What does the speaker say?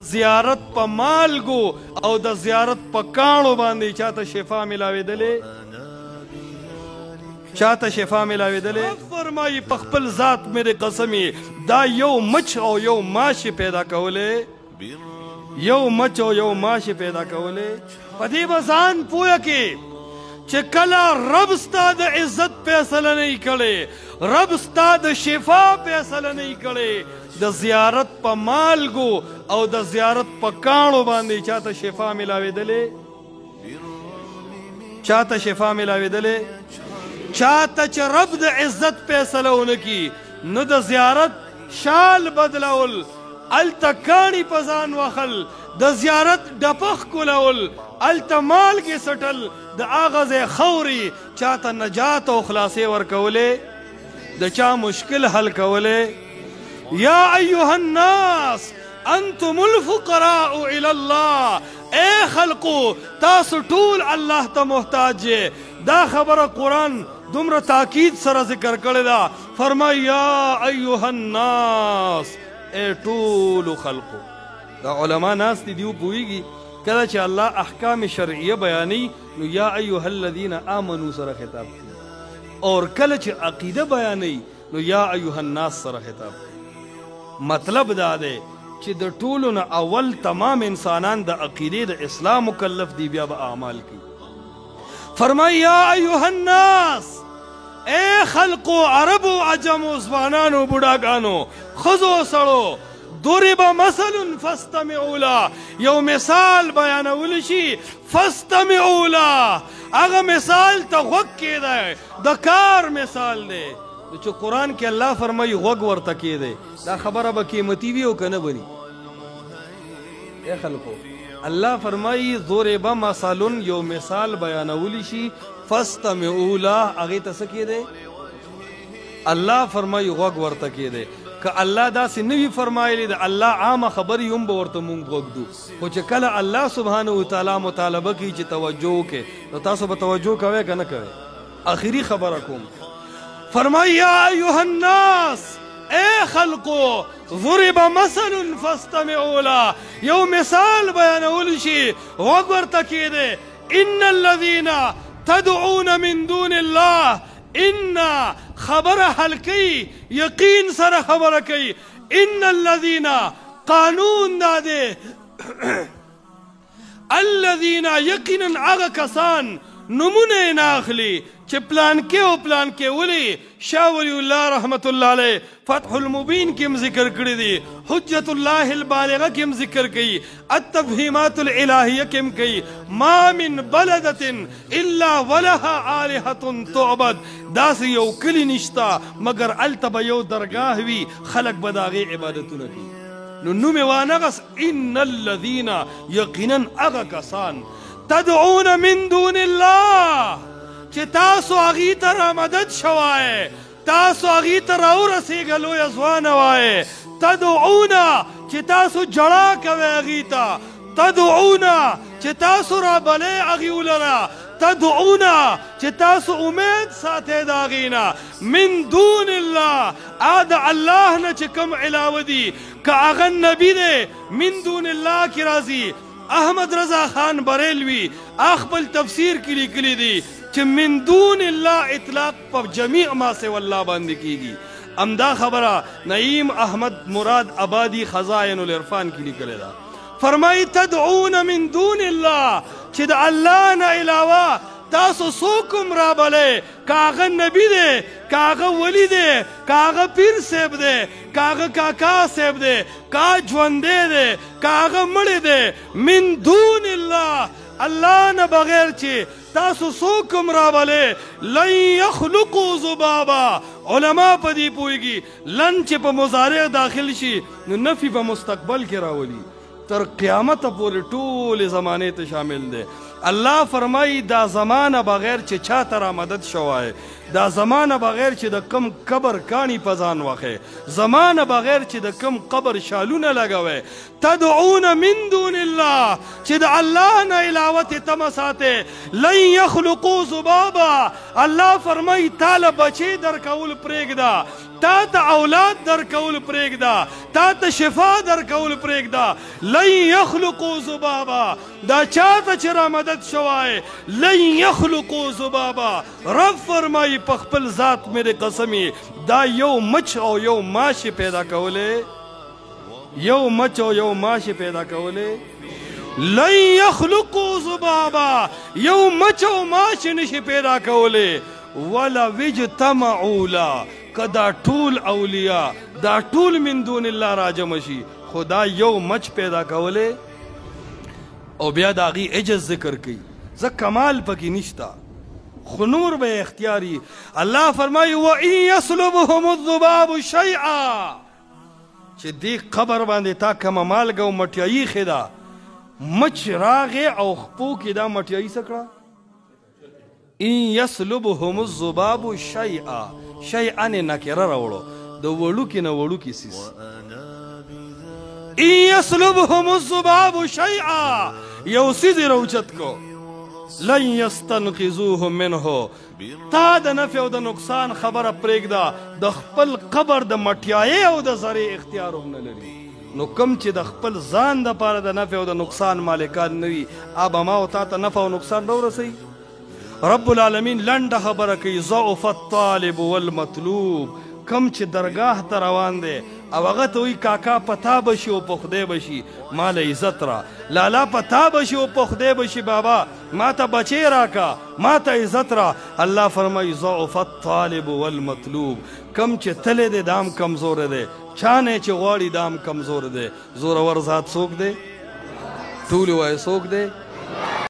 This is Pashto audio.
زیارت په مالګو او د زیارت په کاڼو باندې چاته شفا ملاوېدلې فرمایي په خپل ذات مې قسمي دا یو مچ او یو ماشي پیدا کولې په دې به ځان پوه کې چې کله رب ستا د عزت فیصله نه کړې رب ستا د شفا فیصله نه کړې د زیارت په مالګو او د زیارت په کاڼو باندې چاته شفا ملاوېدلې چاته چې رب د عزت فیصله ونه کړي نو د زیارت شال بدلول الته کاڼي په ځان وخل د زیارت ډپخ کولول الته مالګې سټل د هغه ځای خوري چاته نجات او خلاصې ورکولې د چا مشکل حل کولې یا ایها الناس انتم الفقراء الى الله اے خلقو تاسو ټول الله ته محتاج یې دا خبره قرآن دومره تاکید سره ذکر کړې ده فرمایي یا ایها الناس اے ټولو خلقو دا علما ناست دي دیو پوهیږي کله چې الله احکام شرعیه بیانوي نو یا ایها الذین آمنوا سره خطاب کوي اور کله چې عقیده بیانوي نو یا ایها الناس سره خطاب کوي مطلب دا دی چې د ټولو نه اول تمام انسانان د عقیدې د اسلام مکلف دي بیا به اعمال کوي فرمایي یا ایها الناس اے خلقو عربو عجمو ځوانانو بوډاګانو ښځو سړو ضرب مثل فاستمعوا له یو مثال بیانول شي فاستمعوا له هغه مثال ته غوږ کیدی د کار مثال دی چې قرآن کې الله فرمایي غوږ ورته کیدی دا خبره به قیمتي وي او که نه بني اے خلکو الله فرمایي ضرب مثل یو مثال بیانولی شي فاستمعوا له هغې ته څه کیدی الله فرمایي غوږ ورته کیدی که الله داسې نه وي فرمایلی د الله عامه خبرې هم به ورته مونږ غوږ دو خو چې کله الله سبحانه وتعالی مطالبه کوي چې توجه وکړې نو تاسو به توجه کوئ که نه کوئ آخري خبره کوم فرمایي یا ایها الناس اے خلقو ضرب مثل فاستمعوا له یو مثال بیانول شي غوږ ورته کیدی ان الذین تدعون من دون الله ان خبر حل کئی یقین سر خبر کئی ان الذین قانون دادے الذین یقینا آغا کسان نمونه ناخلی چه پلان کے ولی شاہ ولی اللہ رحمت اللہ علیہ فتح المبین کم ذکر کردی دی حجت اللہ البالغہ کم ذکر کی التفہیمات الالہیہ کم کی ما من بلدت الا ولها آلہت تعبد داس یو کلی نشتا مگر التب یو درگاہ وی خلق بداغی عبادتو نکی نمی وانغس ان الذین یقینا اغا کسان تدعون من دون اللہ چه تاسو اغی تر مدد شوائے تاسو اغی تر اور سیگلو یزوانوائے تدعونا چه تاسو جڑا کوئے اغی تا تدعونا چه تاسو را بلے اغیو لرا تدعونا چه تاسو امید ساتے داغینا من دون اللہ آد اللہ نا چه کم علاوہ دی کہ اغن نبی دے من دون اللہ کی رازی احمد رضا خان بریلوی اخبل تفسیر کلی دی کہ من دون اللہ اطلاق پر جمیع ما سے واللہ باندھ کی گی امدہ خبرہ نعیم احمد مراد عبادی خزائن العرفان کلی کلے دا فرمائی تدعون من دون اللہ چید اللہ نا علاوہ تاسو سوکم را بلے کاغا نبی دے کاغا ولی دے کاغا پیر سیب دے کاغا کاکا سیب دے کا جوندے دے کاغا مڑے دے من دون اللہ اللہ نہ بغیر چی تاسو سوکم را بلے لن یخلقو زبابا علماء پا دی پوئی گی لن چی پا مضارع داخل شی نفی پا مستقبل کی راولی تر قیامت پوری طول زمانے تا شامل دے اللہ فرمائی دا زمانہ بغیر چی چا ترا مدد شوائے دا زمانہ بغیر چی دا کم قبر کانی پزان وخے زمانہ بغیر چی دا کم قبر شالون لگوے تدعون من دون اللہ چی دا اللہ نا علاوت تمساتے لن یخلقو زبابا اللہ فرمائی تالا بچے در کول پریگ دا تا ته اولاد در کول پرېږده، تا ته شفا در کول پرېږده. لن یخلقوا ذبابا، دا چاته چې را مدد شوی لن یخلقوا ذبابا. رب فرمایي په خپل ذات مې قسمي دا یو مچ او یو ماشي پیدا کولی، یو مچ او یو ماشي پیدا کولی. لن یخلقوا ذبابا، یو مچ او ماشي نشي پیدا کولی. ولو اجتمعوا له، که دا ټول اولیاء دا ټول من دون الله راجمع شي خدا یو مچ پیدا کولی. او بیا د هغې عجز ذکر کوي، زه کمال پکې نشته خو نور به اختیاري. الله فرمایي وان یسلبهم الذباب شیئا، چې دې قبر باندې تا کمه مالګه او مټیایي ایښې ده، مچ راغې او خپو کې دا مټیایي څه کړه. ان یسلبهم الذباب شیئا، شیئا یې نکره راوړو د وړوکې نه وړوکې سیس. ان یسلبهم الذباب شیئا، یو سیز یې راوچت کو. لن یستنقذوه منه، تا د نفع او د نقصان خبره پرېږده، د خپل قبر د مټیایۍ او د زرې اختیار هم نه لري. نو کم چې د خپل ځان دپاره د نفع او د نقصان مالکان نه وي، به ما او تا ته نفع او نقصان نه ورسوي. رب العالمین لنډه خبره کوي ضعف الطالب والمطلوب. کم چې درګاه ته روان دی او هغه ته وایي کاکا په تا به شي او په خدای به شي ما له عزت را، لالا په تا به شي او په خدای به شي بابا ما ته بچی راکا ما ته عزت را. الله فرمایي ضعف الطالب والمطلوب. کم چې تلی دی دام کمزور دی، چا نه چې غواړي دام کمزور دی. زورور ذات څوک دی؟ ټول وایي څوک دی؟